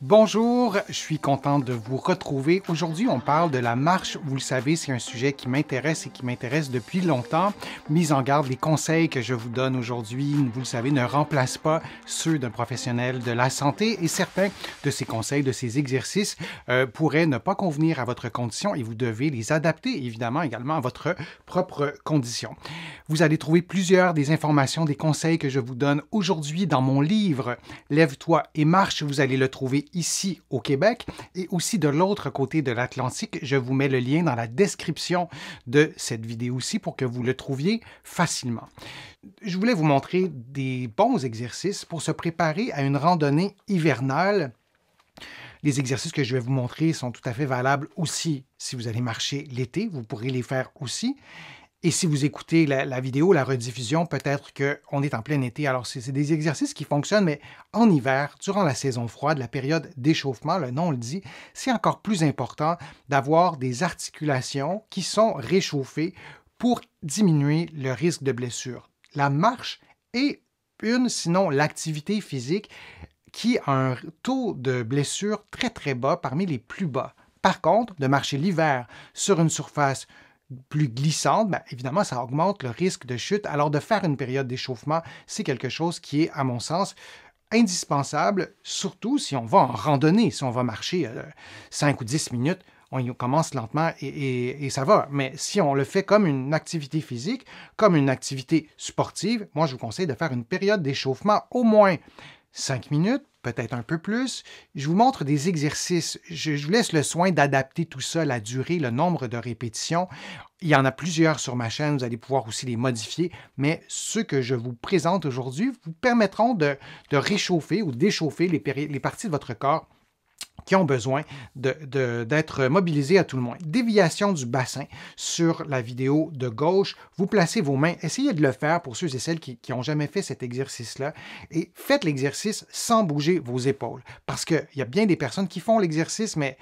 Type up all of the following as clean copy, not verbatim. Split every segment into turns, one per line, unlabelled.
Bonjour, je suis content de vous retrouver. Aujourd'hui, on parle de la marche. Vous le savez, c'est un sujet qui m'intéresse et qui m'intéresse depuis longtemps. Mise en garde, les conseils que je vous donne aujourd'hui, vous le savez, ne remplacent pas ceux d'un professionnel de la santé et certains de ces conseils, de ces exercices pourraient ne pas convenir à votre condition et vous devez les adapter évidemment également à votre propre condition. Vous allez trouver plusieurs des informations, des conseils que je vous donne aujourd'hui dans mon livre « Lève-toi et marche ». Vous allez le trouver ici au Québec et aussi de l'autre côté de l'Atlantique. Je vous mets le lien dans la description de cette vidéo-ci pour que vous le trouviez facilement. Je voulais vous montrer des bons exercices pour se préparer à une randonnée hivernale. Les exercices que je vais vous montrer sont tout à fait valables aussi si vous allez marcher l'été. Vous pourrez les faire aussi. Et si vous écoutez la vidéo, la rediffusion, peut-être qu'on est en plein été. Alors, c'est des exercices qui fonctionnent, mais en hiver, durant la saison froide, la période d'échauffement, le nom le dit, c'est encore plus important d'avoir des articulations qui sont réchauffées pour diminuer le risque de blessure. La marche est sinon l'activité physique qui a un taux de blessure très, très bas, parmi les plus bas. Par contre, de marcher l'hiver sur une surface plus glissante, bien, évidemment, ça augmente le risque de chute. Alors, de faire une période d'échauffement, c'est quelque chose qui est, à mon sens, indispensable, surtout si on va en randonnée, si on va marcher 5 ou 10 minutes, on commence lentement et ça va. Mais si on le fait comme une activité physique, comme une activité sportive, moi, je vous conseille de faire une période d'échauffement au moins 5 minutes, peut-être un peu plus. Je vous montre des exercices. Je vous laisse le soin d'adapter tout ça, la durée, le nombre de répétitions. Il y en a plusieurs sur ma chaîne, vous allez pouvoir aussi les modifier, mais ceux que je vous présente aujourd'hui vous permettront de réchauffer ou d'échauffer les parties de votre corps qui ont besoin d'être mobilisés à tout le moins. Déviation du bassin sur la vidéo de gauche. Vous placez vos mains. Essayez de le faire pour ceux et celles qui n'ont jamais fait cet exercice-là. Et faites l'exercice sans bouger vos épaules. Parce qu'il y a bien des personnes qui font l'exercice, mais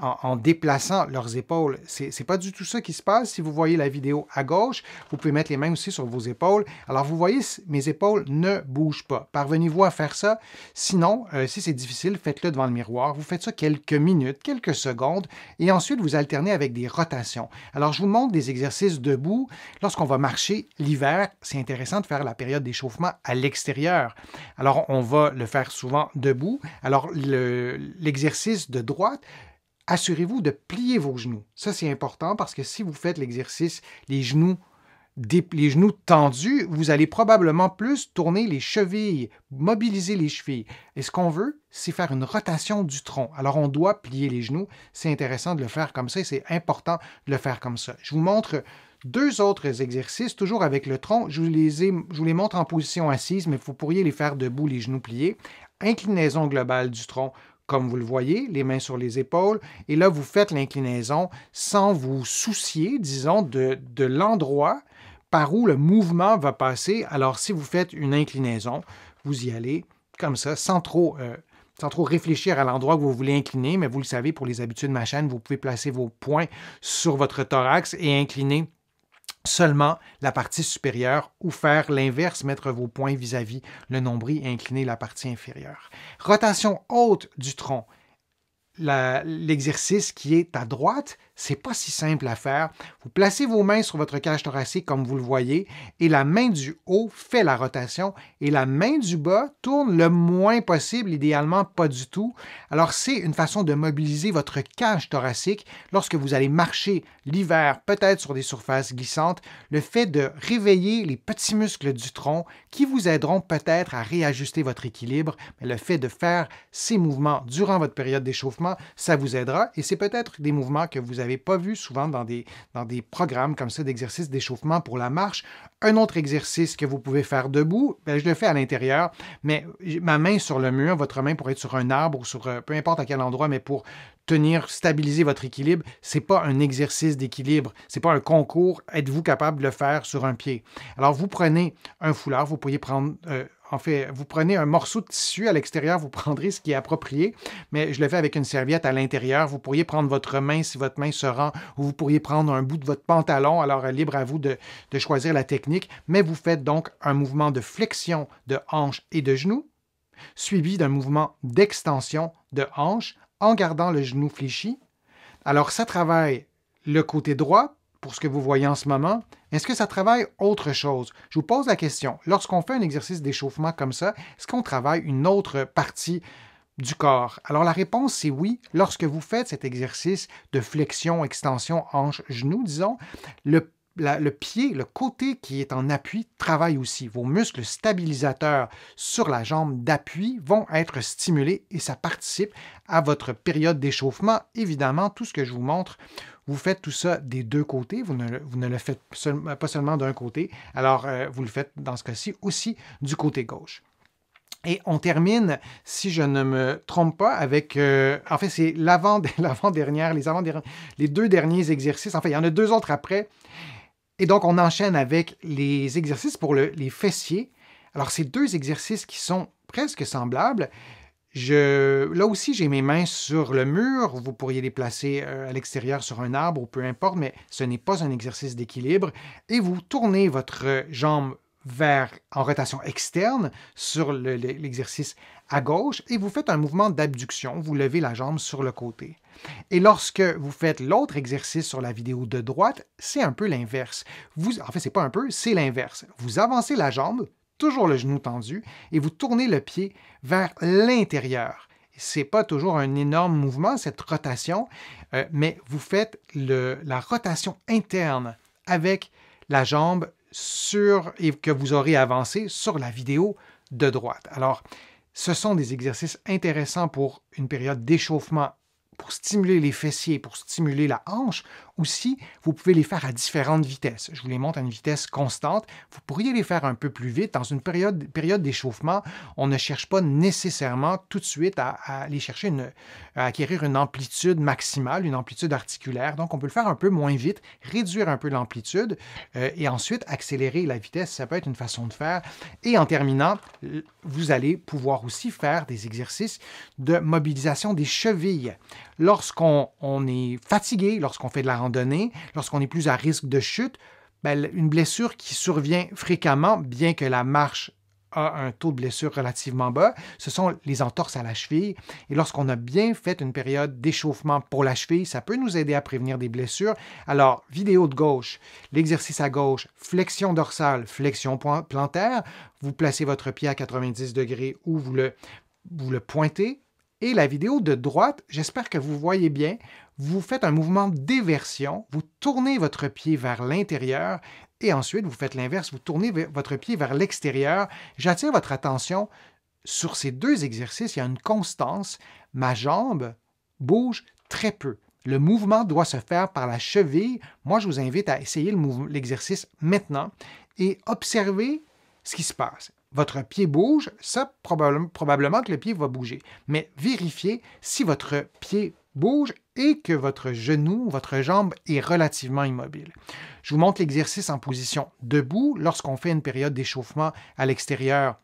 en déplaçant leurs épaules. C'est pas du tout ça qui se passe. Si vous voyez la vidéo à gauche, vous pouvez mettre les mains aussi sur vos épaules. Alors, vous voyez, mes épaules ne bougent pas. Parvenez-vous à faire ça? Sinon, si c'est difficile, faites-le devant le miroir. Vous faites ça quelques minutes, quelques secondes, et ensuite, vous alternez avec des rotations. Alors, je vous montre des exercices debout. Lorsqu'on va marcher l'hiver, c'est intéressant de faire la période d'échauffement à l'extérieur. Alors, on va le faire souvent debout. Alors, l'exercice de droite, assurez-vous de plier vos genoux. Ça, c'est important parce que si vous faites l'exercice, les genoux tendus, vous allez probablement plus tourner les chevilles, mobiliser les chevilles. Et ce qu'on veut, c'est faire une rotation du tronc. Alors, on doit plier les genoux. C'est intéressant de le faire comme ça et c'est important de le faire comme ça. Je vous montre deux autres exercices, toujours avec le tronc. Je vous les montre en position assise, mais vous pourriez les faire debout, les genoux pliés. Inclinaison globale du tronc. Comme vous le voyez, les mains sur les épaules. Et là, vous faites l'inclinaison sans vous soucier, disons, de l'endroit par où le mouvement va passer. Alors, si vous faites une inclinaison, vous y allez comme ça, sans trop réfléchir à l'endroit que vous voulez incliner. Mais vous le savez, pour les habitudes de ma chaîne, vous pouvez placer vos poings sur votre thorax et incliner seulement la partie supérieure ou faire l'inverse, mettre vos poings vis-à-vis le nombril et incliner la partie inférieure. Rotation haute du tronc. L'exercice qui est à droite, c'est pas si simple à faire. Vous placez vos mains sur votre cage thoracique comme vous le voyez et la main du haut fait la rotation et la main du bas tourne le moins possible, idéalement pas du tout. Alors c'est une façon de mobiliser votre cage thoracique lorsque vous allez marcher l'hiver, peut-être sur des surfaces glissantes, le fait de réveiller les petits muscles du tronc qui vous aideront peut-être à réajuster votre équilibre, mais le fait de faire ces mouvements durant votre période d'échauffement, ça vous aidera et c'est peut-être des mouvements que vous n'avez pas vus souvent dans des programmes comme ça d'exercices d'échauffement pour la marche. Un autre exercice que vous pouvez faire debout, bien, je le fais à l'intérieur, mais ma main sur le mur, votre main pourrait être sur un arbre ou sur peu importe à quel endroit, mais pour stabiliser votre équilibre, c'est pas un exercice d'équilibre, c'est pas un concours. Êtes-vous capable de le faire sur un pied? Alors, vous prenez un foulard, vous pourriez prendre vous prenez un morceau de tissu à l'extérieur, vous prendrez ce qui est approprié, mais je le fais avec une serviette à l'intérieur. Vous pourriez prendre votre main si votre main se rend, ou vous pourriez prendre un bout de votre pantalon, alors libre à vous de choisir la technique, mais vous faites donc un mouvement de flexion de hanche et de genou, suivi d'un mouvement d'extension de hanche en gardant le genou fléchi. Alors, ça travaille le côté droit pour ce que vous voyez en ce moment. Est-ce que ça travaille autre chose? Je vous pose la question. Lorsqu'on fait un exercice d'échauffement comme ça, est-ce qu'on travaille une autre partie du corps? Alors, la réponse, c'est oui. Lorsque vous faites cet exercice de flexion, extension, hanche, genou, disons, le pied, le côté qui est en appui, travaille aussi. Vos muscles stabilisateurs sur la jambe d'appui vont être stimulés et ça participe à votre période d'échauffement. Évidemment, tout ce que je vous montre, vous faites tout ça des deux côtés. Vous ne le faites pas seulement d'un côté. Alors, vous le faites dans ce cas-ci aussi du côté gauche. Et on termine, si je ne me trompe pas, avec... en fait, c'est l'avant-dernière, les deux derniers exercices. En fait, il y en a deux autres après. Et donc, on enchaîne avec les exercices pour les fessiers. Alors, c'est deux exercices qui sont presque semblables. Là aussi, j'ai mes mains sur le mur. Vous pourriez les placer à l'extérieur sur un arbre ou peu importe, mais ce n'est pas un exercice d'équilibre. Et vous tournez votre jambe en rotation externe sur l'exercice à gauche et vous faites un mouvement d'abduction. Vous levez la jambe sur le côté. Et lorsque vous faites l'autre exercice sur la vidéo de droite, c'est un peu l'inverse. En fait, c'est pas un peu, c'est l'inverse. Vous avancez la jambe, toujours le genou tendu, et vous tournez le pied vers l'intérieur. C'est pas toujours un énorme mouvement, cette rotation, mais vous faites la rotation interne avec la jambe et que vous aurez avancé sur la vidéo de droite. Alors, ce sont des exercices intéressants pour une période d'échauffement, pour stimuler les fessiers, pour stimuler la hanche. Aussi, vous pouvez les faire à différentes vitesses. Je vous les montre à une vitesse constante. Vous pourriez les faire un peu plus vite. Dans une période d'échauffement, on ne cherche pas nécessairement tout de suite à aller chercher à acquérir une amplitude maximale, une amplitude articulaire. Donc, on peut le faire un peu moins vite, réduire un peu l'amplitude et ensuite accélérer la vitesse. Ça peut être une façon de faire. Et en terminant, vous allez pouvoir aussi faire des exercices de mobilisation des chevilles. Lorsqu'on est fatigué, lorsqu'on fait de la randonnée, lorsqu'on est plus à risque de chute, une blessure qui survient fréquemment, bien que la marche a un taux de blessure relativement bas, ce sont les entorses à la cheville. Et lorsqu'on a bien fait une période d'échauffement pour la cheville, ça peut nous aider à prévenir des blessures. Alors, vidéo de gauche, l'exercice à gauche, flexion dorsale, flexion plantaire, vous placez votre pied à 90 degrés ou vous le pointez. Et la vidéo de droite, j'espère que vous voyez bien, vous faites un mouvement d'éversion, vous tournez votre pied vers l'intérieur et ensuite vous faites l'inverse, vous tournez votre pied vers l'extérieur. J'attire votre attention sur ces deux exercices, il y a une constance. Ma jambe bouge très peu. Le mouvement doit se faire par la cheville. Moi, je vous invite à essayer l'exercice maintenant et observer ce qui se passe. Votre pied bouge, ça, probablement que le pied va bouger. Mais vérifiez si votre pied bouge et que votre genou, votre jambe est relativement immobile. Je vous montre l'exercice en position debout. Lorsqu'on fait une période d'échauffement à l'extérieur,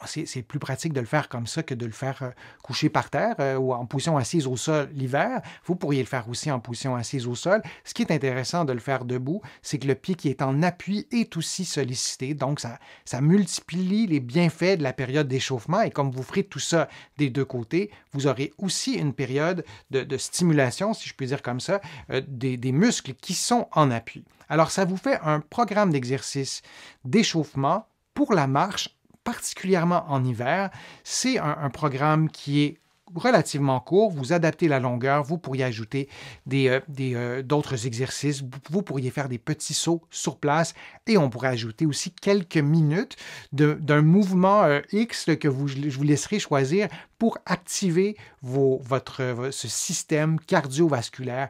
c'est plus pratique de le faire comme ça que de le faire coucher par terre ou en position assise au sol l'hiver. Vous pourriez le faire aussi en position assise au sol. Ce qui est intéressant de le faire debout, c'est que le pied qui est en appui est aussi sollicité. Donc, ça multiplie les bienfaits de la période d'échauffement. Et comme vous ferez tout ça des deux côtés, vous aurez aussi une période de stimulation, si je puis dire comme ça, des muscles qui sont en appui. Alors, ça vous fait un programme d'exercice d'échauffement pour la marche, particulièrement en hiver. C'est un programme qui est relativement court. Vous adaptez la longueur. Vous pourriez ajouter d'autres exercices. Vous pourriez faire des petits sauts sur place et on pourrait ajouter aussi quelques minutes d'un mouvement X que je vous laisserai choisir pour activer ce système cardiovasculaire,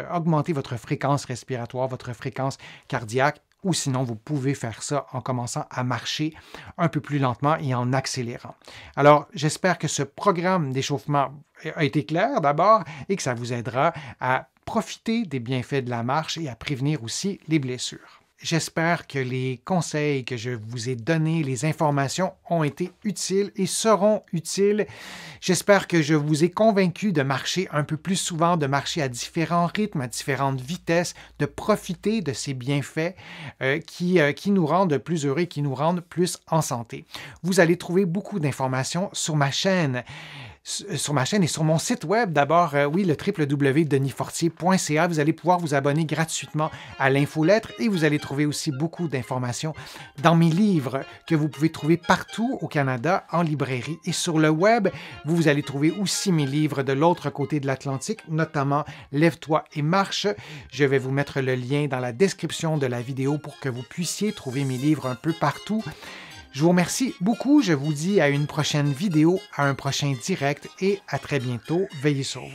augmenter votre fréquence respiratoire, votre fréquence cardiaque. Ou sinon, vous pouvez faire ça en commençant à marcher un peu plus lentement et en accélérant. Alors, j'espère que ce programme d'échauffement a été clair d'abord et que ça vous aidera à profiter des bienfaits de la marche et à prévenir aussi les blessures. J'espère que les conseils que je vous ai donnés, les informations ont été utiles et seront utiles. J'espère que je vous ai convaincu de marcher un peu plus souvent, de marcher à différents rythmes, à différentes vitesses, de profiter de ces bienfaits qui nous rendent plus heureux et qui nous rendent plus en santé. Vous allez trouver beaucoup d'informations sur ma chaîne et sur mon site web. D'abord, oui, le www.denisfortier.ca. Vous allez pouvoir vous abonner gratuitement à l'infolettre et vous allez trouver aussi beaucoup d'informations dans mes livres que vous pouvez trouver partout au Canada en librairie. Et sur le web, vous allez trouver aussi mes livres de l'autre côté de l'Atlantique, notamment Lève-toi et marche. Je vais vous mettre le lien dans la description de la vidéo pour que vous puissiez trouver mes livres un peu partout. Je vous remercie beaucoup. Je vous dis à une prochaine vidéo, à un prochain direct et à très bientôt. Veillez sur vous.